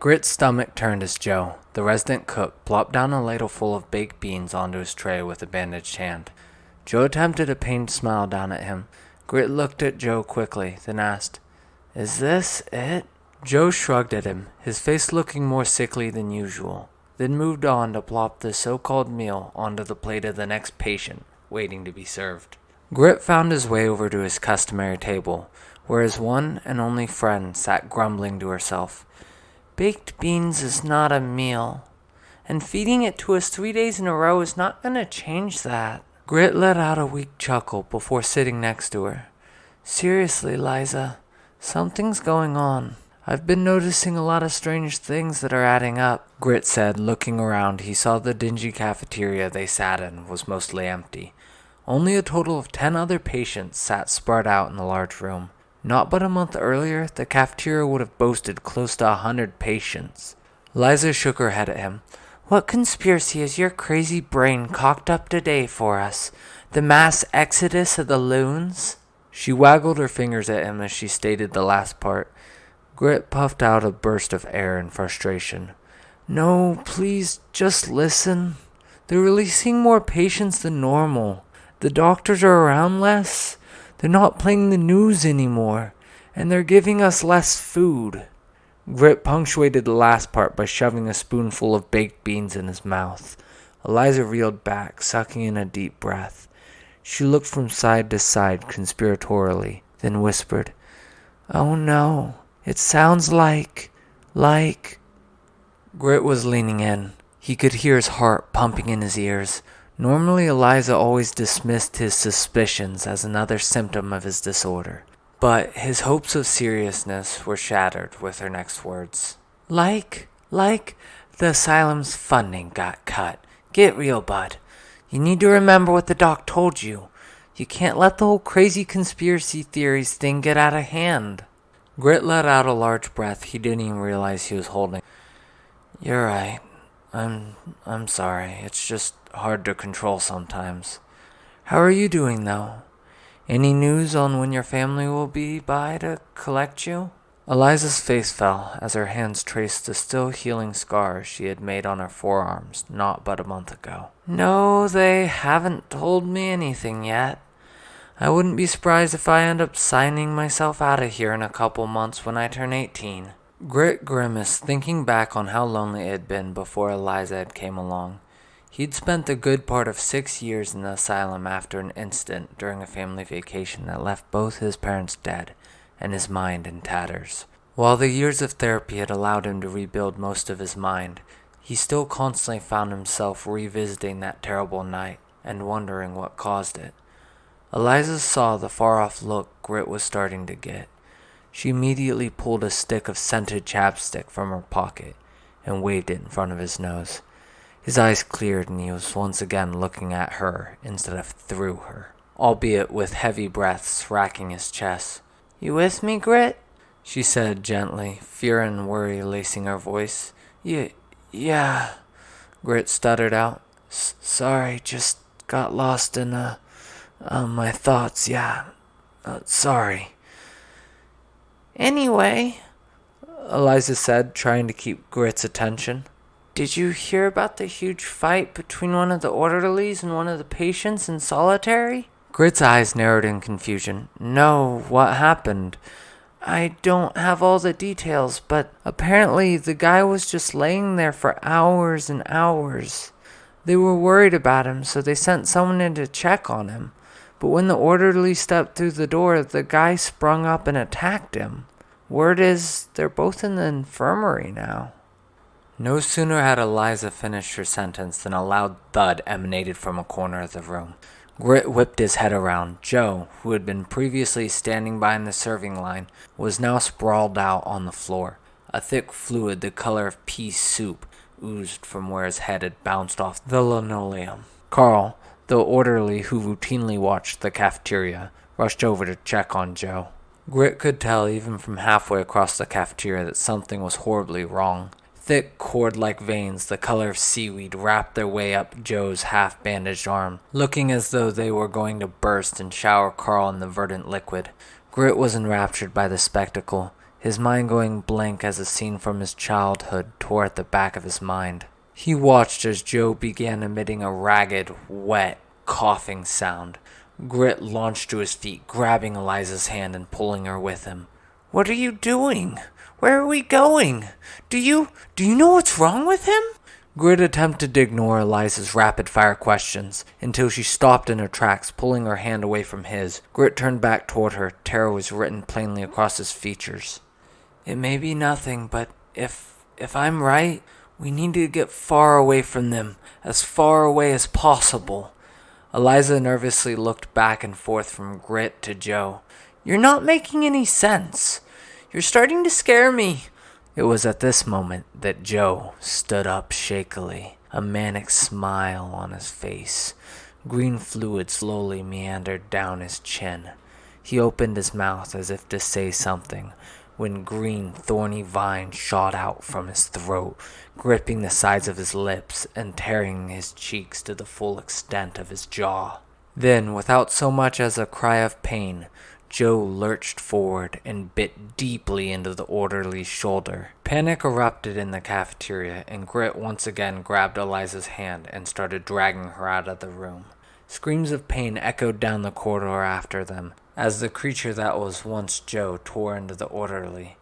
Grit's stomach turned as Joe, the resident cook, plopped down a ladle full of baked beans onto his tray with a bandaged hand. Joe attempted a pained smile down at him. Grit looked at Joe quickly, then asked, "Is this it?" Joe shrugged at him, his face looking more sickly than usual, then moved on to plop the so-called meal onto the plate of the next patient, waiting to be served. Grit found his way over to his customary table, where his one and only friend sat grumbling to herself. "Baked beans is not a meal, and feeding it to us 3 days in a row is not going to change that." Grit let out a weak chuckle before sitting next to her. "Seriously, Liza, something's going on. I've been noticing a lot of strange things that are adding up," Grit said. Looking around, he saw the dingy cafeteria they sat in was mostly empty. Only a total of 10 other patients sat spread out in the large room. Not but a month earlier, the cafeteria would have boasted close to 100 patients. Liza shook her head at him. "What conspiracy has your crazy brain cocked up today for us? The mass exodus of the loons?" She waggled her fingers at him as she stated the last part. Grit puffed out a burst of air in frustration. "No, please, just listen. They're releasing more patients than normal. The doctors are around less. They're not playing the news anymore. And they're giving us less food." Grit punctuated the last part by shoving a spoonful of baked beans in his mouth. Eliza reeled back, sucking in a deep breath. She looked from side to side conspiratorially, then whispered, "Oh no, it sounds like... Grit was leaning in. He could hear his heart pumping in his ears. Normally, Eliza always dismissed his suspicions as another symptom of his disorder. But his hopes of seriousness were shattered with her next words. Like the asylum's funding got cut. Get real, bud. You need to remember what the doc told you. You can't let the whole crazy conspiracy theories thing get out of hand." Grit let out a large breath he didn't even realize he was holding. "You're right. I'm sorry. It's just hard to control sometimes. How are you doing, though? Any news on when your family will be by to collect you?" Eliza's face fell as her hands traced the still healing scars she had made on her forearms not but a month ago. "No, they haven't told me anything yet. I wouldn't be surprised if I end up signing myself out of here in a couple months when I turn 18. Grit grimaced, thinking back on how lonely it had been before Eliza had came along. He'd spent the good part of 6 years in the asylum after an incident during a family vacation that left both his parents dead and his mind in tatters. While the years of therapy had allowed him to rebuild most of his mind, he still constantly found himself revisiting that terrible night and wondering what caused it. Eliza saw the far-off look Grit was starting to get. She immediately pulled a stick of scented chapstick from her pocket and waved it in front of his nose. His eyes cleared and he was once again looking at her instead of through her, albeit with heavy breaths racking his chest. "You with me, Grit?" she said gently, fear and worry lacing her voice. Yeah, Grit stuttered out. "Sorry, just got lost in my thoughts, yeah. Sorry." "Anyway," Eliza said, trying to keep Grit's attention, "did you hear about the huge fight between one of the orderlies and one of the patients in solitary?" Grit's eyes narrowed in confusion. "No, what happened?" "I don't have all the details, but apparently the guy was just laying there for hours and hours. They were worried about him, so they sent someone in to check on him. But when the orderly stepped through the door, the guy sprung up and attacked him. Word is they're both in the infirmary now." No sooner had Eliza finished her sentence than a loud thud emanated from a corner of the room. Grit whipped his head around. Joe, who had been previously standing behind the serving line, was now sprawled out on the floor. A thick fluid the color of pea soup oozed from where his head had bounced off the linoleum. Carl, the orderly who routinely watched the cafeteria, rushed over to check on Joe. Grit could tell even from halfway across the cafeteria that something was horribly wrong. Thick cord-like veins the color of seaweed wrapped their way up Joe's half-bandaged arm, looking as though they were going to burst and shower Carl in the verdant liquid. Grit was enraptured by the spectacle. his mind going blank as a scene from his childhood tore at the back of his mind. He watched as Joe began emitting a ragged, wet, coughing sound. Grit launched to his feet, grabbing Eliza's hand and pulling her with him. "What are you doing? Where are we going? Do you know what's wrong with him?" Grit attempted to ignore Eliza's rapid-fire questions until she stopped in her tracks, pulling her hand away from his. Grit turned back toward her. Terror was written plainly across his features. "It may be nothing, but if I'm right, we need to get far away from them, as far away as possible." Eliza nervously looked back and forth from Grit to Joe. "You're not making any sense. You're starting to scare me." It was at this moment that Joe stood up shakily, a manic smile on his face. Green fluid slowly meandered down his chin. He opened his mouth as if to say something, when green, thorny vines shot out from his throat, gripping the sides of his lips and tearing his cheeks to the full extent of his jaw. Then, without so much as a cry of pain, Joe lurched forward and bit deeply into the orderly's shoulder. Panic erupted in the cafeteria, and Grit once again grabbed Eliza's hand and started dragging her out of the room. Screams of pain echoed down the corridor after them, as the creature that was once Joe tore into the orderly.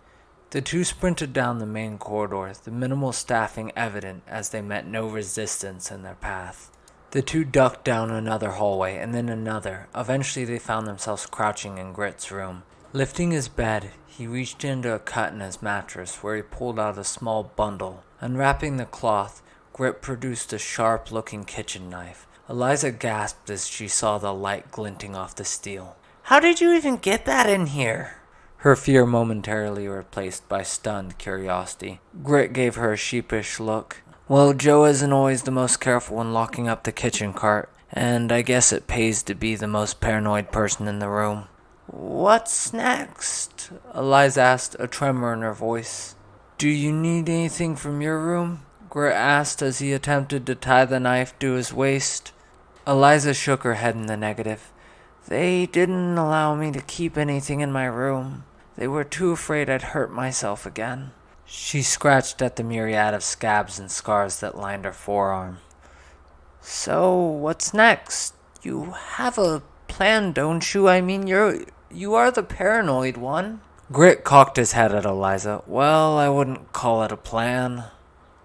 The two sprinted down the main corridor, the minimal staffing evident as they met no resistance in their path. The two ducked down another hallway and then another. Eventually they found themselves crouching in Grit's room. Lifting his bed, he reached into a cut in his mattress where he pulled out a small bundle. Unwrapping the cloth, Grit produced a sharp-looking kitchen knife. Eliza gasped as she saw the light glinting off the steel. "How did you even get that in here?" Her fear momentarily replaced by stunned curiosity. Grit gave her a sheepish look. "Well, Joe isn't always the most careful when locking up the kitchen cart, and I guess it pays to be the most paranoid person in the room." "What's next?" Eliza asked, a tremor in her voice. "Do you need anything from your room?" Grit asked as he attempted to tie the knife to his waist. Eliza shook her head in the negative. "They didn't allow me to keep anything in my room. They were too afraid I'd hurt myself again." She scratched at the myriad of scabs and scars that lined her forearm. "So, what's next? You have a plan, don't you? I mean, you are the paranoid one." Grit cocked his head at Eliza. "Well, I wouldn't call it a plan."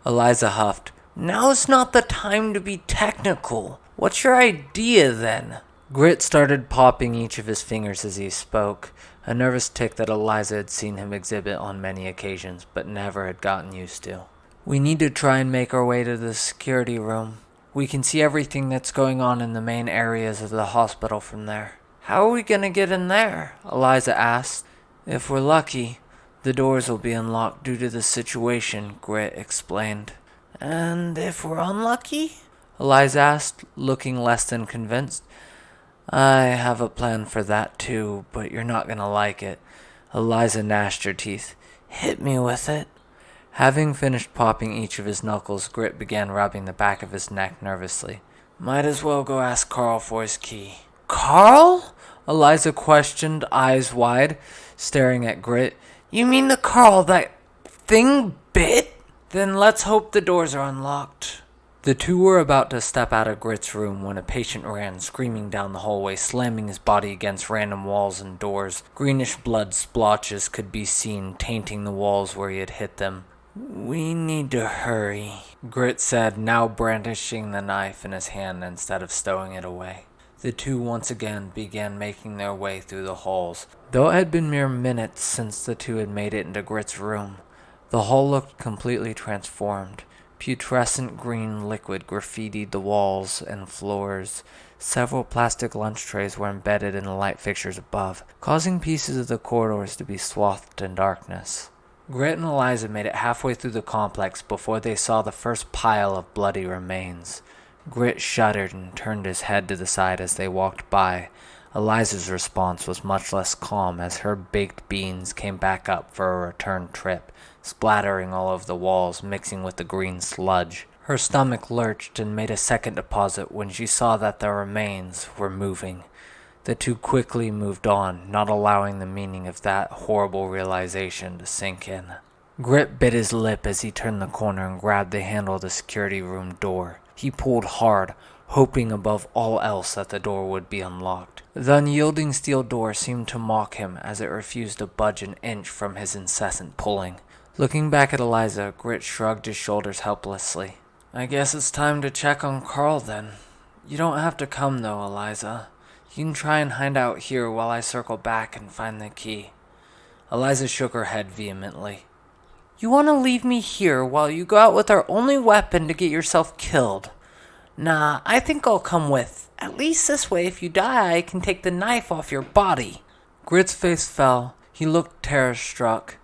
Eliza huffed. "Now's not the time to be technical. What's your idea, then?" Grit started popping each of his fingers as he spoke, a nervous tic that Eliza had seen him exhibit on many occasions, but never had gotten used to. "We need to try and make our way to the security room. We can see everything that's going on in the main areas of the hospital from there." "How are we going to get in there?" Eliza asked. "If we're lucky, the doors will be unlocked due to the situation," Grit explained. "And if we're unlucky?" Eliza asked, looking less than convinced. "I have a plan for that too, but you're not going to like it." Eliza gnashed her teeth. "Hit me with it." Having finished popping each of his knuckles, Grit began rubbing the back of his neck nervously. "Might as well go ask Carl for his key." "Carl?" Eliza questioned, eyes wide, staring at Grit. "You mean the Carl that thing bit? Then let's hope the doors are unlocked." The two were about to step out of Grit's room when a patient ran, screaming down the hallway, slamming his body against random walls and doors. Greenish blood splotches could be seen, tainting the walls where he had hit them. "We need to hurry," Grit said, now brandishing the knife in his hand instead of stowing it away. The two once again began making their way through the halls. Though it had been mere minutes since the two had made it into Grit's room, the hall looked completely transformed. Putrescent green liquid graffitied the walls and floors. Several plastic lunch trays were embedded in the light fixtures above, causing pieces of the corridors to be swathed in darkness. Grit and Eliza made it halfway through the complex before they saw the first pile of bloody remains. Grit shuddered and turned his head to the side as they walked by. Eliza's response was much less calm as her baked beans came back up for a return trip, splattering all over the walls, mixing with the green sludge. Her stomach lurched and made a second deposit when she saw that the remains were moving. The two quickly moved on, not allowing the meaning of that horrible realization to sink in. Grit bit his lip as he turned the corner and grabbed the handle of the security room door. He pulled hard, hoping above all else that the door would be unlocked. The unyielding steel door seemed to mock him as it refused to budge an inch from his incessant pulling. Looking back at Eliza, Grit shrugged his shoulders helplessly. I guess it's time to check on Carl then. You don't have to come though, Eliza. You can try and hide out here while I circle back and find the key. Eliza shook her head vehemently. You want to leave me here while you go out with our only weapon to get yourself killed? Nah, I think I'll come with. At least this way, if you die, I can take the knife off your body. Grit's face fell. He looked terror-struck.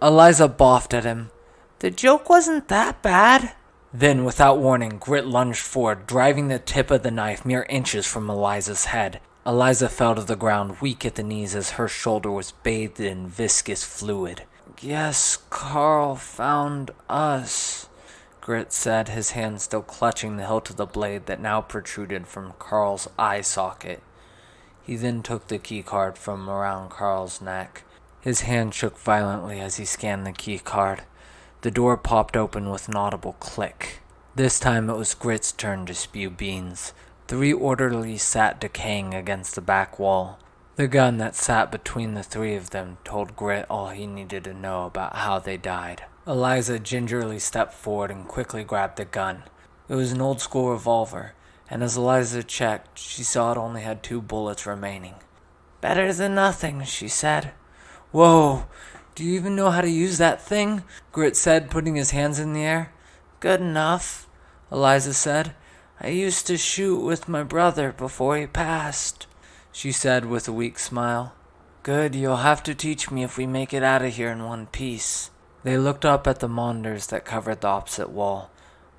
Eliza boffed at him. The joke wasn't that bad. Then, without warning, Grit lunged forward, driving the tip of the knife mere inches from Eliza's head. Eliza fell to the ground, weak at the knees as her shoulder was bathed in viscous fluid. Guess Carl found us, Grit said, his hand still clutching the hilt of the blade that now protruded from Carl's eye socket. He then took the keycard from around Carl's neck. His hand shook violently as he scanned the keycard. The door popped open with an audible click. This time it was Grit's turn to spew beans. 3 orderlies sat decaying against the back wall. The gun that sat between the 3 of them told Grit all he needed to know about how they died. Eliza gingerly stepped forward and quickly grabbed the gun. It was an old-school revolver, and as Eliza checked, she saw it only had 2 bullets remaining. Better than nothing, she said. Whoa, do you even know how to use that thing? Grit said, putting his hands in the air. Good enough, Eliza said. I used to shoot with my brother before he passed, she said with a weak smile. Good, you'll have to teach me if we make it out of here in one piece. They looked up at the monitors that covered the opposite wall.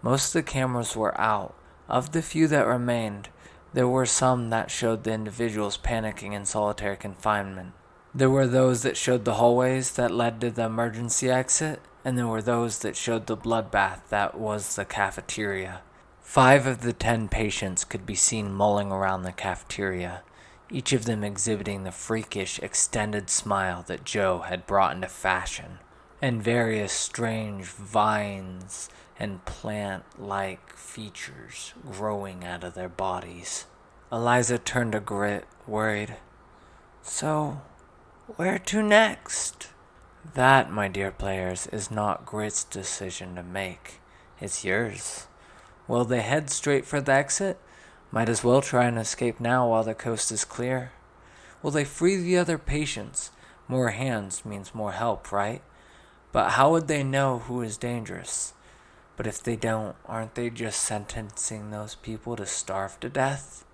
Most of the cameras were out. Of the few that remained, there were some that showed the individuals panicking in solitary confinement. There were those that showed the hallways that led to the emergency exit, and there were those that showed the bloodbath that was the cafeteria. 5 of the 10 patients could be seen mulling around the cafeteria, each of them exhibiting the freakish, extended smile that Joe had brought into fashion, and various strange vines and plant-like features growing out of their bodies. Eliza turned to Grit, worried. So, where to next? That, my dear players, is not Grit's decision to make. It's yours. Will they head straight for the exit? Might as well try and escape now while the coast is clear. Will they free the other patients? More hands means more help, right? But how would they know who is dangerous? But if they don't, aren't they just sentencing those people to starve to death?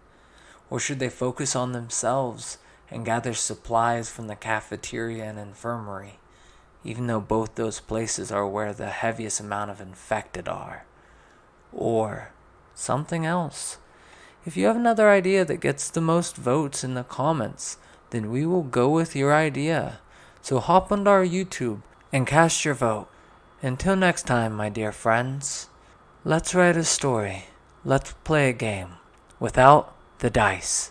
Or should they focus on themselves and gather supplies from the cafeteria and infirmary, even though both those places are where the heaviest amount of infected are? Or something else. If you have another idea that gets the most votes in the comments, then we will go with your idea. So hop onto our YouTube and cast your vote. Until next time, my dear friends, let's write a story. Let's play a game without the dice.